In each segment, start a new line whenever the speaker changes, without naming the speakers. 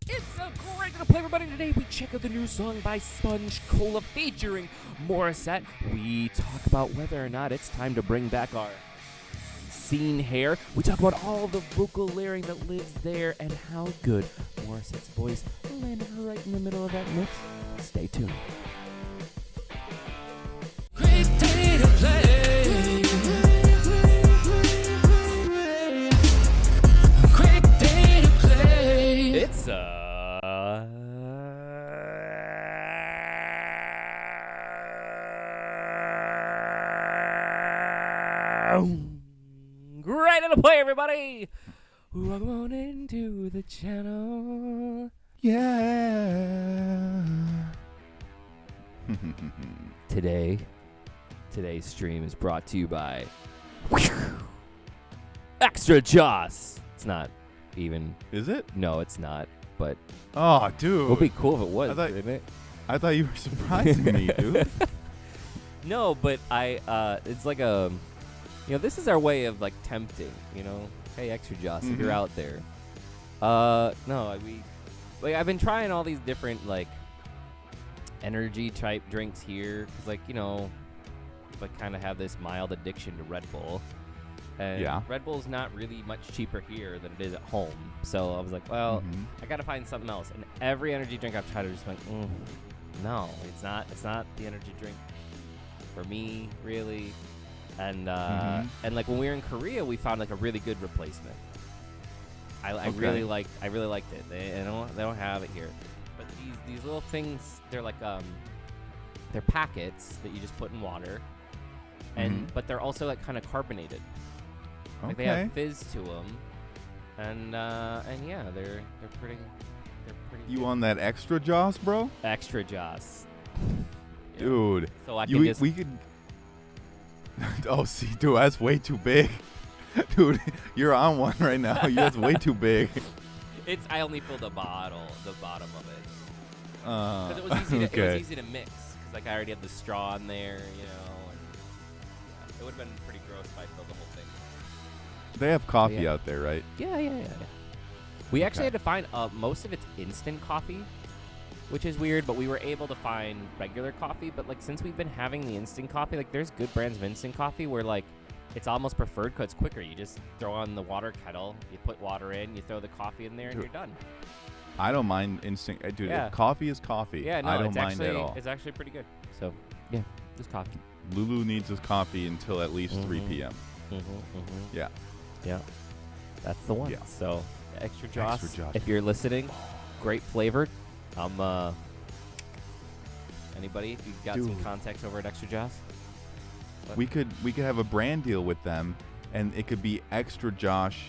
It's a great to play, everybody. Today we check out the new song by Sponge Cola featuring Morissette. We talk about whether or not it's time to bring back our scene hair. We talk about all the vocal layering that lives there and how good Morissette's voice landed right in the middle of that mix. Stay tuned.
Great day to play. Great day to play.
It's great to play, everybody. Welcome on into the channel.
Yeah.
Today's stream is brought to you by Extra Joss. It's not even.
Is it?
No, it's not. But
Oh,
it
dude.
would be cool if it was,
I thought-
wouldn't it?
I thought you were surprising me, dude.
No, but it's like a, this is our way of like tempting, Hey, Extra Joss, if you're
Mhm.
out there. I've been trying all these different like energy type drinks here, cause kind of have this mild addiction to Red Bull. And
Yeah.
Red Bull's not really much cheaper here than it is at home. So I was like, well,
Mhm.
I gotta find something else. And every energy drink I've tried, I just went, no, it's not the energy drink for me, really. And and like when we were in Korea, we found like a really good replacement. I
Okay.
really liked it. They don't have it here. But these little things, they're like they're packets that you just put in water. And but they're also like kind of carbonated. Like they
Okay.
have fizz to them, and yeah, they're pretty.
You
good.
on that extra Joss, bro?
Extra Joss,
Dude.
So I
You,
can just.
we could. Oh, see, dude, that's way too big. Dude, you're on one right now. That's way too big.
I only filled the bottom of it, because it was easy. It was
Okay.
easy to mix, because I already had the straw in there, And, it would have been pretty gross if I filled the whole thing.
They have coffee
Yeah.
out there, right?
Yeah. We actually
Okay.
had to find most of it's instant coffee, which is weird, but we were able to find regular coffee. But like since we've been having the instant coffee, like there's good brands of instant coffee where like it's almost preferred because it's quicker. You just throw on the water kettle, you put water in, you throw the coffee in there, and you're done.
I don't mind instant. Dude,
Yeah.
coffee is coffee.
Yeah, no,
I don't
it's
mind
actually
at all.
it's actually pretty good. So yeah, just coffee.
Lulu needs his coffee until at least 3 p.m. Yeah.
Yeah, that's the one.
Yeah.
So Extra Joss,
Extra Joss.
if you're listening, great flavored. Anybody, if you've got some
Dude.
contacts over at Extra Joss?
We could have a brand deal with them, and it could be Extra Josh.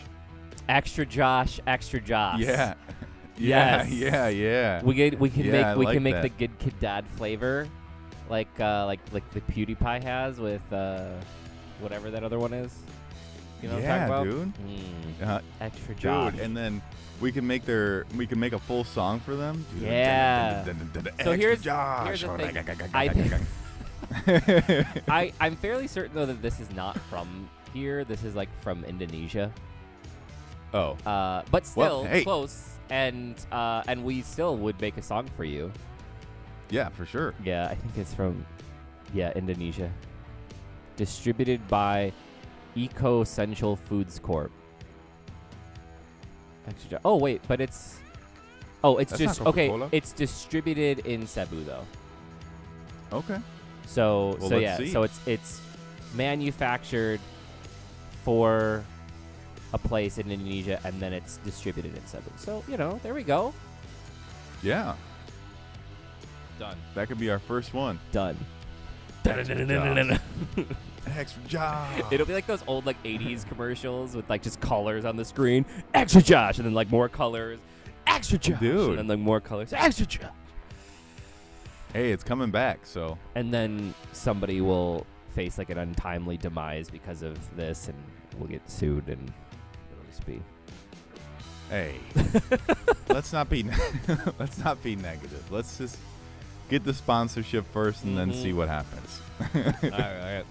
Extra Josh, Extra Joss.
Yeah.
Yes.
Yeah.
We can
Yeah, I like
make
that.
the GidKidDad flavor, like the PewDiePie has with whatever that other one is. You know what I'm talking about?
dude.
Extra Josh.
Dude, and then we can make a full song for them. Dude,
Yeah. So
Extra
here's
Josh.
the thing. I'm fairly certain though that this is not from here. This is like from Indonesia.
Oh.
But still
Well, hey.
close. And we still would make a song for you.
Yeah, for sure.
Yeah, I think it's from Indonesia. Distributed by Eco Essential Foods Corp. Actually, oh wait, but it's
That's
just
not
okay.
Coca-Cola.
It's distributed in Cebu though.
Okay.
So
Well,
so
let's
yeah,
see.
so it's manufactured for a place in Indonesia and then it's distributed in Cebu. So there we go.
Yeah.
Done.
That could be our first one.
Done.
Extra Josh.
It'll be like those old like 80s commercials with like just colors on the screen. Extra Josh, and then like more colors. Extra Josh,
Dude.
and then like more colors. Extra Josh.
Hey, it's coming back, so.
And then somebody will face like an untimely demise because of this, and we'll get sued, and it'll just be.
Hey. let's not be let's not be negative. Let's just get the sponsorship first and then see what happens.
All right.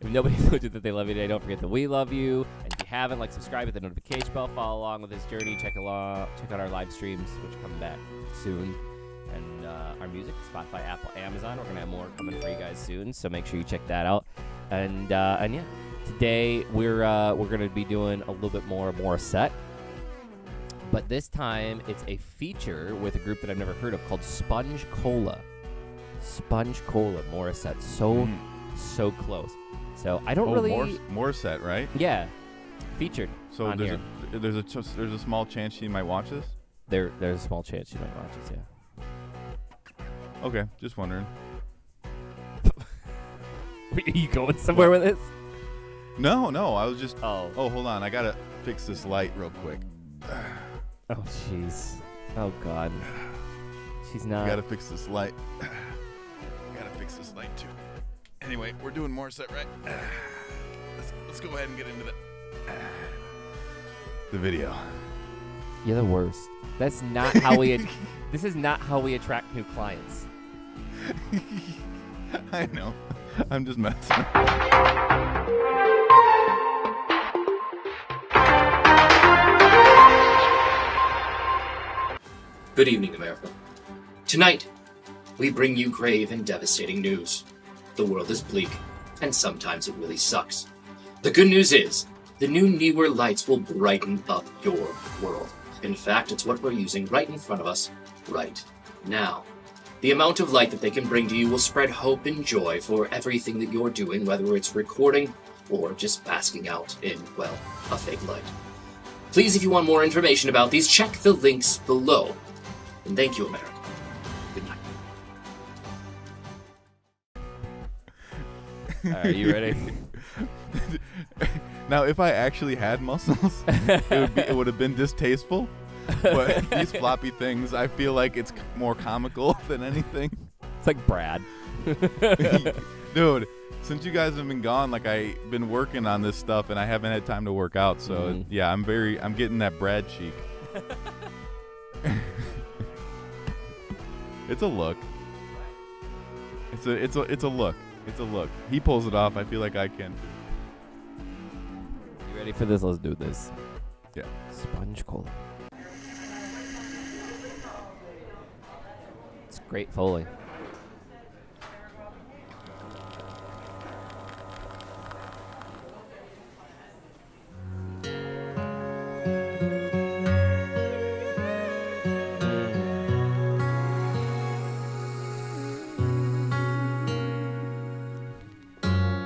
If nobody told you that they love you today, don't forget that we love you. And if you haven't, subscribe, hit the notification bell, follow along with this journey. Check out our live streams, which come back soon. And our music, Spotify, Apple, Amazon. We're gonna have more coming for you guys soon, so make sure you check that out. And yeah, today we're gonna be doing a little bit more Morissette, but this time it's a feature with a group that I've never heard of called Sponge Cola. Sponge Cola, Morissette, so close. So I don't really
Morissette, right?
Yeah, featured.
So
on here.
there's a small chance she might watch this.
There's a small chance she might watch this. Yeah.
Okay, just wondering.
Are you going somewhere with this?
No, I was just.
Oh,
hold on. I gotta fix this light real quick.
oh, jeez. Oh, God. She's not.
I gotta fix this light. Too. Anyway, we're doing Morissette, right? Let's go ahead and get into the video.
You're the worst. That's not how we. This is not how we attract new clients.
I know. I'm just messing.
Good evening, America. Tonight, we bring you grave and devastating news. The world is bleak, and sometimes it really sucks. The good news is, the new Newer lights will brighten up your world. In fact, it's what we're using right in front of us, right now. The amount of light that they can bring to you will spread hope and joy for everything that you're doing, whether it's recording or just basking out in, well, a fake light. Please, if you want more information about these, check the links below. And thank you, America. Good night.
Are you ready?
Now, if I actually had muscles, it would have been distasteful. But these floppy things, I feel like it's more comical than anything.
It's like Brad.
Dude, since you guys have been gone, I've been working on this stuff and I haven't had time to work out. So yeah, I'm getting that Brad cheek. It's a look. It's a look. It's a look. He pulls it off. I feel like I can.
You ready for this? Let's do this.
Yeah.
Sponge Cola. It's great Foley.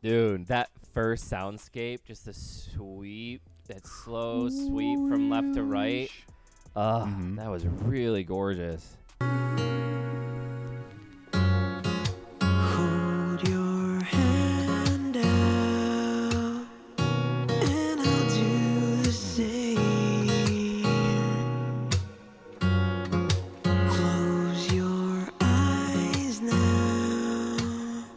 Dude, that first soundscape, just the sweep, that slow sweep from left to right. That was really gorgeous.
Hold your hand out, and I'll do the same. Close your eyes now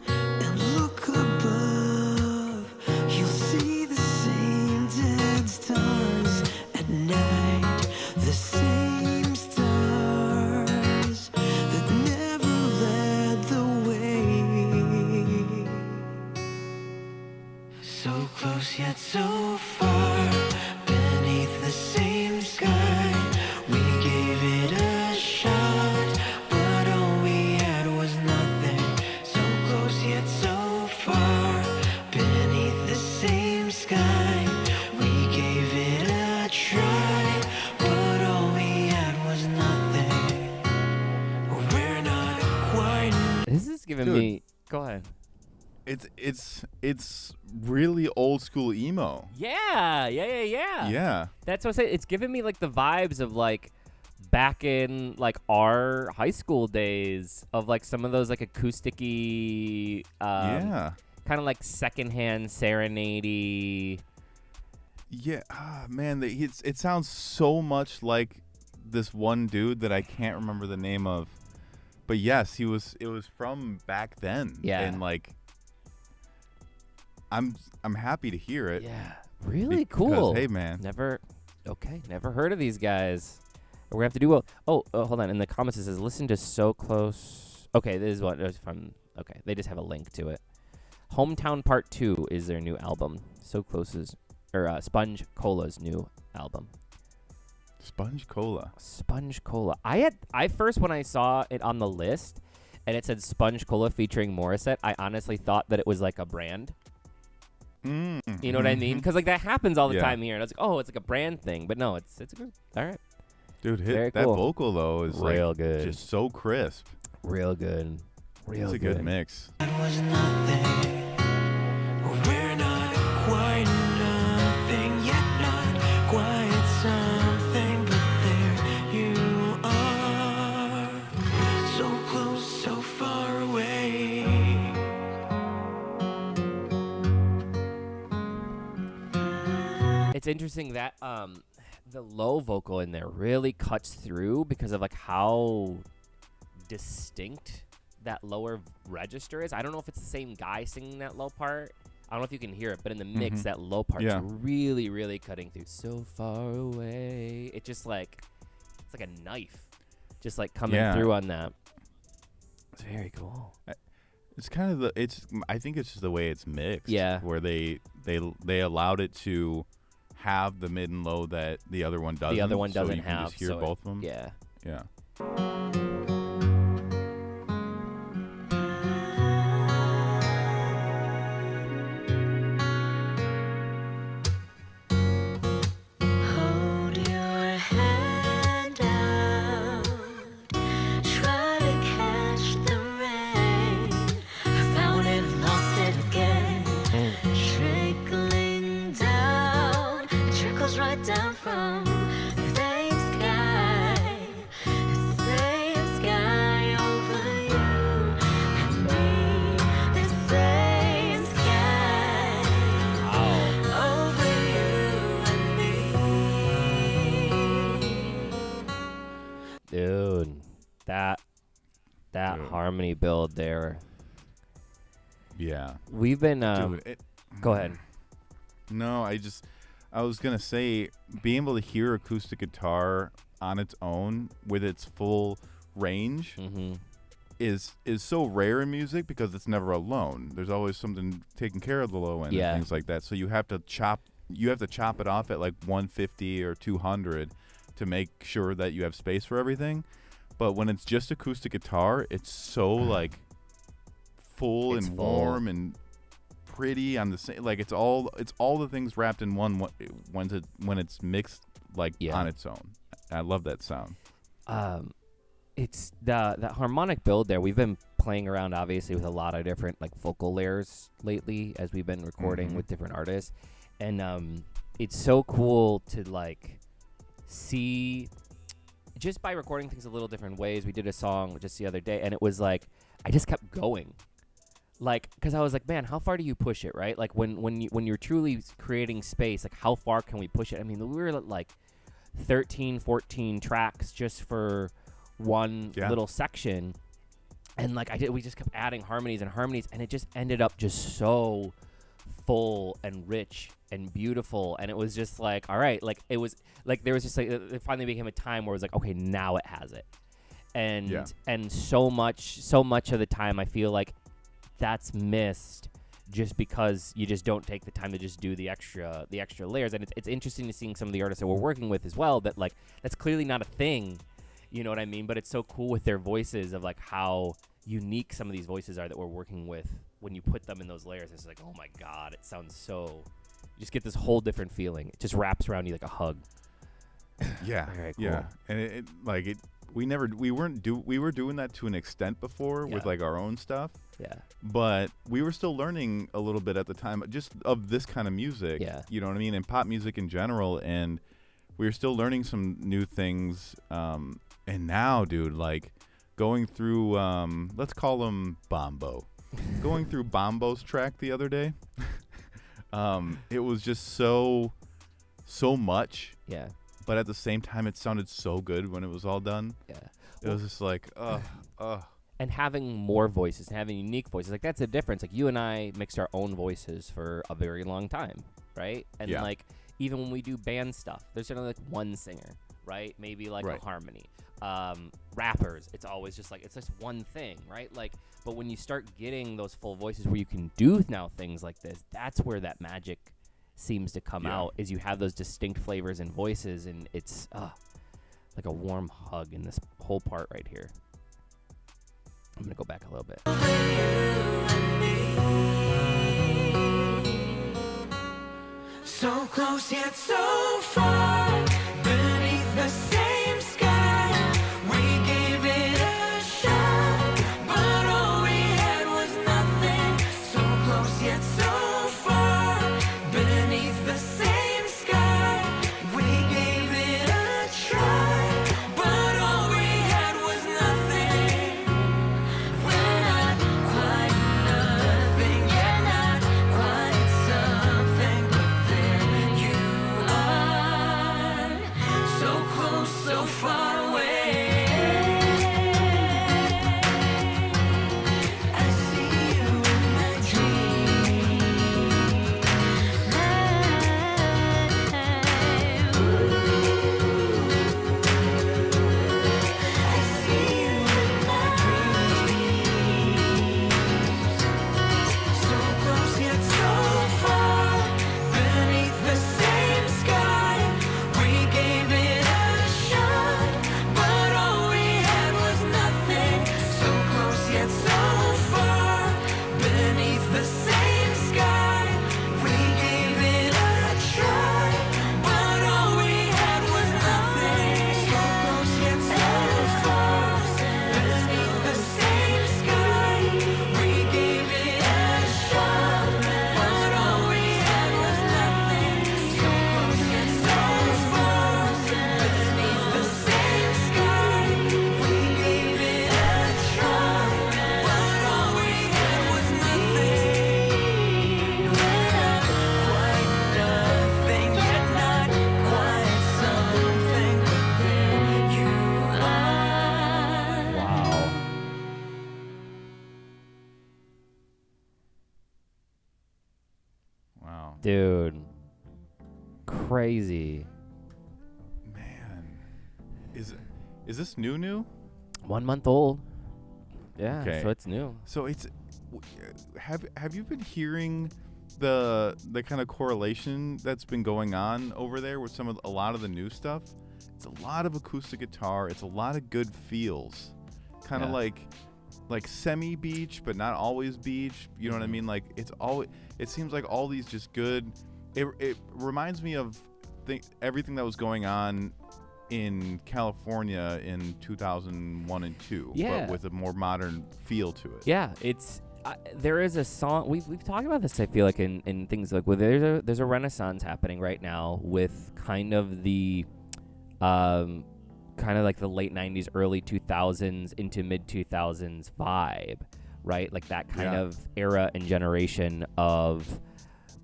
and look above. You'll see the same dead stars at night, the same stars that never led the way. So close yet so far, beneath the same sky. We gave it a shot, but all we had was nothing. So close yet so far, beneath the same sky. We gave it a try, but all we had was nothing. We're not quite.
This is giving
Dude.
me... Go ahead.
It's really old school emo.
Yeah.
Yeah.
That's what I said. It's giving me the vibes of back in our high school days of some of those acousticy
Yeah.
kind of secondhand serenade-y.
Yeah. Man, it sounds so much like this one dude that I can't remember the name of. But yes, it was from back then.
Yeah.
And I'm happy to hear it.
Yeah, really
Because,
cool.
hey, man.
Never heard of these guys. We're gonna have to do hold on. In the comments it says listen to So Close. Okay, this is what it's from. Okay, they just have a link to it. Hometown Part 2 is their new album. So Close is, or Sponge Cola's new album.
Sponge Cola.
Sponge Cola. I first, when I saw it on the list and it said Sponge Cola featuring Morissette, I honestly thought that it was like a brand.
Mm.
You know what I mean? Because like that happens all the
Yeah.
time here. And I was like, oh, it's like a brand thing. But no, it's a group. All right.
Dude,
Very
that
cool.
vocal though is
Real
like
good.
just so crisp.
Real good. Real
It's a good mix.
It was nothing. We're not quite nothing, yet not quite something, but there you are, so close, so far away.
It's interesting that the low vocal in there really cuts through because of like how distinct that lower register is. I don't know if it's the same guy singing that low part. I don't know if you can hear it, but in the mix, that low part's
Yeah.
really, really cutting through. So far away. It just like, it's like a knife just like coming
Yeah.
through on that. It's very cool.
It's kind of I think it's just the way it's mixed.
Yeah.
Where they allowed it to have the mid and low that the other one doesn't.
The other one
so
doesn't
you can
have.
just hear
so
both of them.
Yeah.
Yeah.
Hold your hand out, try to catch the rain. I found it, lost it again. Trickling down, it trickles right down from the same sky over you and me. The same sky over you and me.
Dude, that
Dude.
harmony build there.
Yeah.
We've been,
Dude,
go ahead.
No, I was gonna say being able to hear acoustic guitar on its own with its full range
Mm-hmm.
is so rare in music because it's never alone. There's always something taking care of the low end
Yeah.
and things like that. So you have to chop it off at like 150 or 200 to make sure that you have space for everything. But when it's just acoustic guitar, it's so like full
It's
and
full.
warm and pretty on the same, like it's all the things wrapped in one when it's mixed like
Yeah.
on its own. I love that sound.
It's the harmonic build there. We've been playing around obviously with a lot of different like vocal layers lately as we've been recording
Mhm.
with different artists, and it's so cool to like see just by recording things a little different ways. We did a song just the other day, and it was like I just kept going. Like, because I was like, man, how far do you push it, right? Like, when you're truly creating space, like, how far can we push it? I mean, we were at, like, 13, 14 tracks just for one
Yeah.
little section. And, like, we just kept adding harmonies, and it just ended up just so full and rich and beautiful. And it was just like, all right, like, it was, like, there was just, like, it finally became a time where it was like, okay, now it has it. And,
Yeah.
and so much of the time, I feel like that's missed just because you just don't take the time to just do the extra layers. And it's interesting to seeing some of the artists that we're working with as well, that like that's clearly not a thing, you know what I mean? But it's so cool with their voices of like how unique some of these voices are that we're working with when you put them in those layers. It's like, oh my God, it sounds so, you just get this whole different feeling. It just wraps around you like a hug.
Yeah.
Very cool.
Yeah. And we were doing that to an extent before with
Yeah.
like our own stuff.
Yeah.
But we were still learning a little bit at the time just of this kind of music.
Yeah.
You know what I mean? And pop music in general. And we were still learning some new things. And now, dude, like going through, let's call him Bombo. Going through Bombo's track the other day. It was just so much.
Yeah.
But at the same time, it sounded so good when it was all done.
Yeah.
It was just like,
And having more voices, and having unique voices, like that's a difference. Like you and I mixed our own voices for a very long time, right? And
Yeah.
like even when we do band stuff, there's only like one singer, right? Maybe like
Right.
a harmony. Rappers, it's always just like, it's just one thing, right? Like, but when you start getting those full voices where you can do now things like this, that's where that magic seems to come out, is you have those distinct flavors and voices, and it's like a warm hug in this whole part right here. I'm gonna go back a little bit.
So close yet so far, beneath the same sky. We gave it a shot, but all we had was nothing. So close yet so far, beneath the same sky. We gave it a try, but all we had was nothing. We're not quite nothing, yet not quite something, but there you are, so close, so far away. I see you in my dreams. I see you in my dreams. So close yet so far, beneath the same sky. We gave it a shot, but all we had was nothing. So close yet so far, beneath the same sky. We gave it a try, but all we had was nothing. So close yet so far, beneath the same sky. We gave it a shot, but all we had was nothing. So close yet so far, beneath the same sky. We gave it a try, but all we had was nothing. We're not quite nothing, yet not quite something, but there you are.
Wow.
Wow.
Dude. Crazy.
Man. Is this new?
1 month old. Yeah,
Okay.
so it's new.
So it's have you been hearing the kind of correlation that's been going on over there with a lot of the new stuff? It's a lot of acoustic guitar. It's a lot of good feels, kind of
Yeah.
like semi beach, but not always beach. You know what I mean? Like it seems like all these just good. It reminds me of everything that was going on in California in 2001 and 2,
Yeah.
but with a more modern feel to it.
Yeah, it's there is a song we've talked about this. I feel like in things like there's a renaissance happening right now with kind of the kind of like the late 90s, early 2000s into mid 2000s vibe, right? Like that kind of era and generation of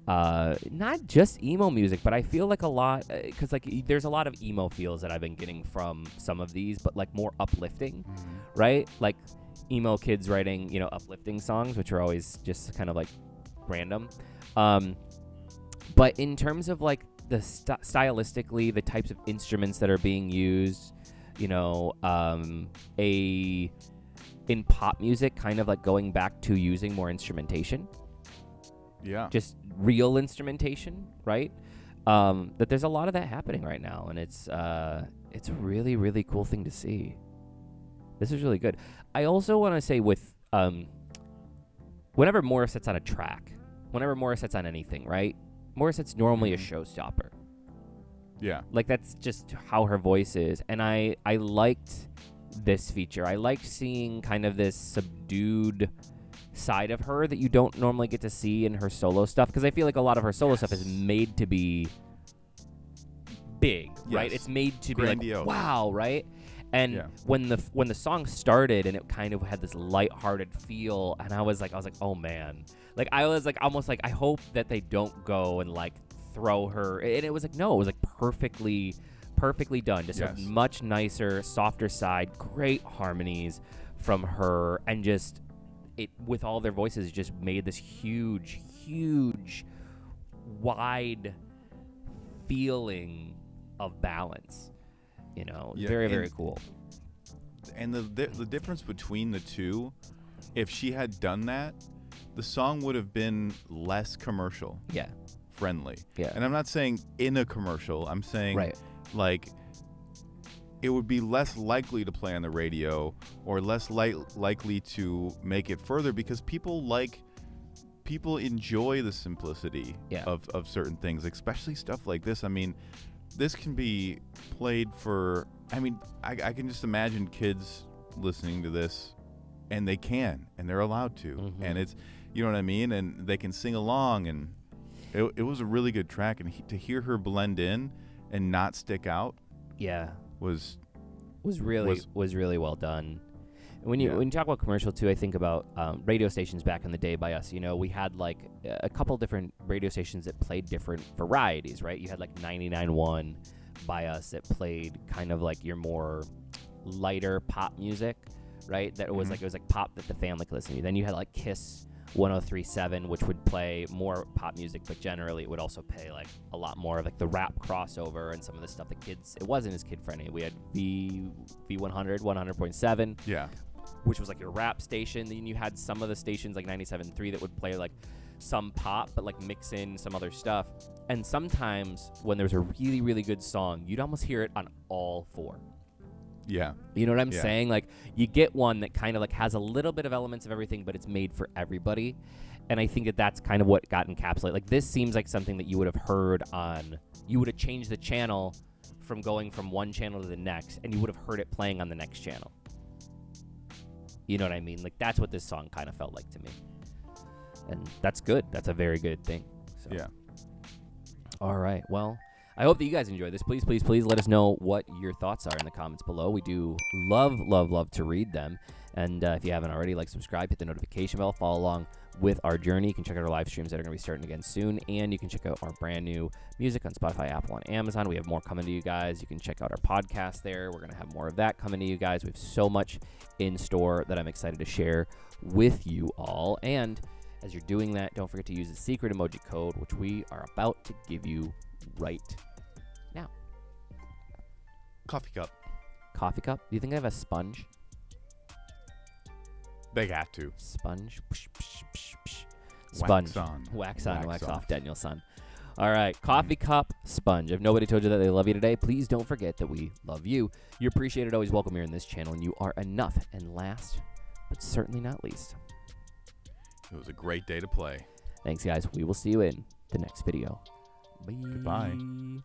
not just emo music, but I feel like a lot, because like there's a lot of emo feels that I've been getting from some of these, but like more uplifting, right? Like emo kids writing, uplifting songs, which are always just kind of like random. But in terms of like the stylistically, the types of instruments that are being used, in pop music, kind of like going back to using more instrumentation.
Yeah.
Just real instrumentation, right? That there's a lot of that happening right now, and it's a really, really cool thing to see. This is really good. I also want to say with whenever Morissette's on a track, whenever Morissette's on anything, right? Morissette's normally a showstopper.
Yeah.
Like that's just how her voice is, and I liked this feature. I liked seeing kind of this subdued side of her that you don't normally get to see in her solo stuff, because I feel like a lot of her solo stuff is made to be big, right? It's made to
Grandiose.
be like, wow, right? And when the song started and it kind of had this lighthearted feel, and I was like, oh man, like I was like almost like I hope that they don't go and like throw her. And it was like no, it was like perfectly done. Just a much nicer, softer side, great harmonies from her, and just it with all their voices just made this huge, wide feeling of balance You know,
Yeah,
very,
and-
very cool.
And the difference between the two, if she had done that, the song would have been less commercial
Yeah.
friendly.
Yeah.
And I'm not saying in a commercial. I'm saying
Right.
like it would be less likely to play on the radio or less likely to make it further because people enjoy the simplicity
Yeah.
of certain things, especially stuff like this. I mean, this can be played for, I mean, I can just imagine kids listening to this, and they're allowed to.
Mhm.
And it's, you know what I mean? And they can sing along, and it was a really good track. And to hear her blend in and not stick out
Yeah.
was
really well done. When you
Yeah.
when you talk about commercial too, I think about radio stations back in the day by us. You know, we had like a couple different radio stations that played different varieties, right? You had like 99.1 by us that played kind of like your more lighter pop music, right? That was
Mhm.
it was like pop that the family could listen to. Then you had like Kiss 103.7, which would play more pop music, but generally it would also play like a lot more of like the rap crossover and some of the stuff that kids. It wasn't as kid friendly. We had V100, 100.7,
yeah.
which was like your rap station. Then you had some of the stations like 97.3 that would play like some pop, but like mix in some other stuff. And sometimes when there's a really, really good song, you'd almost hear it on all four.
Yeah.
You know what I'm
Yeah.
saying? Like you get one that kind of like has a little bit of elements of everything, but it's made for everybody. And I think that that's kind of what got encapsulated. Like this seems like something that you would have heard on, you would have changed the channel from going from one channel to the next, and you would have heard it playing on the next channel. You know what I mean? Like that's what this song kind of felt like to me. And that's good. That's a very good thing. So.
Yeah.
All right. Well, I hope that you guys enjoy this. Please, please, please let us know what your thoughts are in the comments below. We do love, love, love to read them. And if you haven't already, like, subscribe, hit the notification bell, follow along with our journey. You can check out our live streams that are going to be starting again soon. And you can check out our brand new music on Spotify, Apple, and Amazon. We have more coming to you guys. You can check out our podcast there. We're going to have more of that coming to you guys. We have so much in store that I'm excited to share with you all. And as you're doing that, don't forget to use the secret emoji code, which we are about to give you right now.
Coffee cup.
Coffee cup? Do you think I have a sponge?
They have to.
Sponge? Psh, psh, psh, psh.
Wax
Sponge.
on.
Wax on,
Wax
wax
off.
off, Daniel-san. All right, coffee cup, sponge. If nobody told you that they love you today, please don't forget that we love you. You're appreciated, always welcome here in this channel, and you are enough. And last, but certainly not least,
It was a great day to play.
thanks, guys. We will see you in the next video. Bye.
Goodbye.